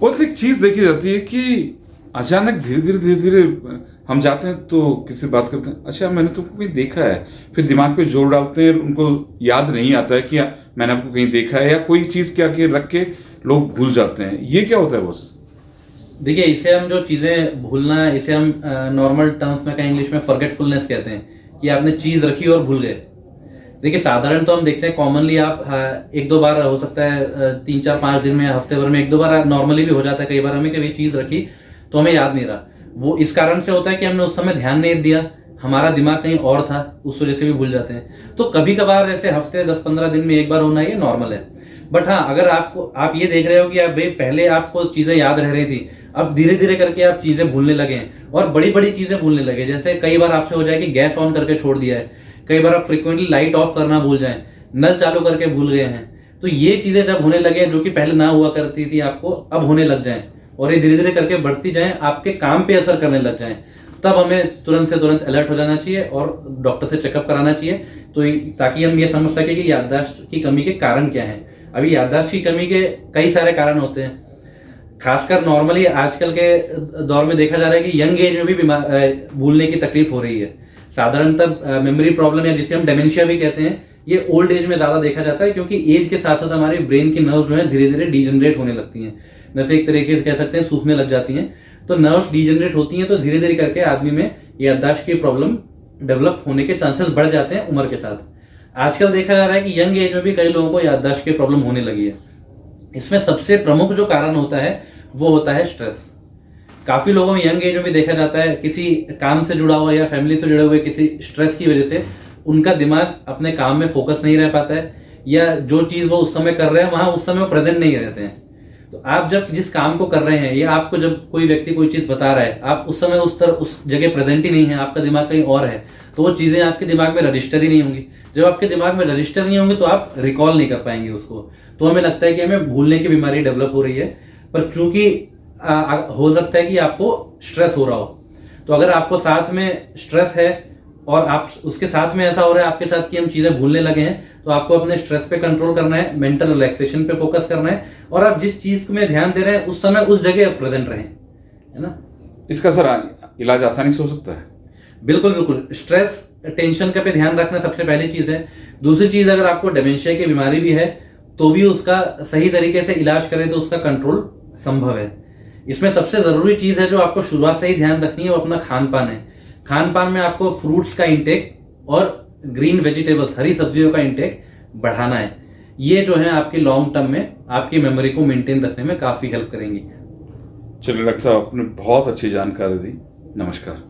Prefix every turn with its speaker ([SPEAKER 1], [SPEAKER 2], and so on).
[SPEAKER 1] बस एक चीज देखी जाती है कि अचानक धीरे धीरे हम जाते हैं तो किसी बात करते हैं, अच्छा मैंने तुमको कहीं देखा है, फिर दिमाग पे जोर डालते हैं, उनको याद नहीं आता है कि मैंने आपको कहीं देखा है, या कोई चीज क्या के रख के लोग भूल जाते हैं। ये क्या होता है बॉस?
[SPEAKER 2] देखिए, इसे हम जो चीजें भूलना, इसे हम नॉर्मल टर्म्स में इंग्लिश में फॉरगेटफुलनेस कहते हैं कि आपने चीज रखी और भूल गए। देखिए, साधारण तो हम देखते हैं कॉमनली आप एक दो बार हो सकता है 3-4-5 दिन में, हफ्ते भर में एक दो बार नॉर्मली भी हो जाता है कई बार हमें, कभी चीज रखी तो हमें याद नहीं रहा। वो इस कारण से होता है कि हमने उस समय ध्यान नहीं दिया, हमारा दिमाग कहीं और था, उस वजह से भी भूल जाते हैं। तो कभी कभार ऐसे हफ्ते 10-15 दिन में एक बार होना ये नॉर्मल है। बट हाँ, अगर आप ये देख रहे हो कि आप भाई पहले आपको चीजें याद रह रही थी, अब धीरे धीरे करके आप चीजें भूलने लगे हैं और बड़ी बड़ी चीजें भूलने लगे। जैसे कई बार आपसे हो जाए कि गैस ऑन करके छोड़ दिया है, कई बार आप फ्रिक्वेंटली लाइट ऑफ करना भूल जाएं, नल चालू करके भूल गए हैं। तो ये चीजें जब होने लगे जो कि पहले ना हुआ करती थी आपको, अब होने लग जाएं और ये धीरे धीरे करके बढ़ती जाएं, आपके काम पे असर करने लग जाएं, तब हमें तुरंत से तुरंत अलर्ट हो जाना चाहिए और डॉक्टर से चेकअप कराना चाहिए। तो ताकि हम ये समझ सके कि याददाश्त की कमी के कारण क्या है। अभी याददाश्त की कमी के कई सारे कारण होते हैं, खासकर नॉर्मली आजकल के दौर में देखा जा रहा है कि यंग एज में भी भूलने की तकलीफ हो रही है। साधारणतः मेमोरी प्रॉब्लम या जिसे हम डेमेंशिया भी कहते हैं, ये ओल्ड एज में ज्यादा देखा जाता है, क्योंकि एज के साथ साथ हमारे ब्रेन की नर्व जो है धीरे धीरे डीजनरेट होने लगती हैं, जैसे एक तरीके से कह सकते हैं सूखने लग जाती हैं। तो नर्व्स डीजनरेट होती हैं तो धीरे धीरे करके आदमी में याददाश्त की प्रॉब्लम डेवलप होने के चांसेस बढ़ जाते हैं उम्र के साथ। आजकल देखा जा रहा है कि यंग एज में भी कई लोगों को याददाश्त की प्रॉब्लम होने लगी है। इसमें सबसे प्रमुख जो कारण होता है वो होता है स्ट्रेस। काफी लोगों में यंग एज में भी देखा जाता है किसी काम से जुड़ा हुआ या फैमिली से जुड़े हुए किसी स्ट्रेस की वजह से उनका दिमाग अपने काम में फोकस नहीं रह पाता है, या जो चीज वो उस समय कर रहे हैं वहां उस समय वो प्रेजेंट नहीं रहते हैं। तो आप जब जिस काम को कर रहे हैं, या आपको जब कोई व्यक्ति कोई चीज बता रहा है, आप उस समय उस जगह प्रेजेंट ही नहीं है, आपका दिमाग कहीं और है, तो वो चीजें आपके दिमाग में रजिस्टर ही नहीं होंगी। जब आपके दिमाग में रजिस्टर नहीं होंगे तो आप रिकॉल नहीं कर पाएंगे उसको। तो हमें लगता है कि हमें भूलने की बीमारी डेवलप हो रही है, पर चूंकि हो सकता है कि आपको स्ट्रेस हो रहा हो। तो अगर आपको साथ में स्ट्रेस है और आप उसके साथ में ऐसा हो रहा है आपके साथ कि हम चीजें भूलने लगे हैं, तो आपको अपने स्ट्रेस पे कंट्रोल करना है, मेंटल रिलैक्सेशन पे फोकस करना है, और आप जिस चीज में ध्यान दे रहे हैं उस समय उस जगह प्रेजेंट रहें, है ना।
[SPEAKER 1] इसका सर इलाज आसानी से हो सकता है?
[SPEAKER 2] बिल्कुल बिल्कुल। स्ट्रेस टेंशन का पे ध्यान रखना सबसे पहली चीज है। दूसरी चीज, अगर आपको डिमेंशिया की बीमारी भी है तो भी उसका सही तरीके से इलाज करें तो उसका कंट्रोल संभव है। इसमें सबसे जरूरी चीज है जो आपको शुरुआत से ही ध्यान रखनी है, वो अपना खान पान है। खान पान में आपको फ्रूट्स का इंटेक और ग्रीन वेजिटेबल्स, हरी सब्जियों का इंटेक बढ़ाना है। ये जो है आपकी लॉन्ग टर्म में आपकी मेमोरी को मेंटेन रखने में काफी हेल्प करेंगी।
[SPEAKER 1] चलिए डॉक्टर साहब, आपने बहुत अच्छी जानकारी दी। नमस्कार।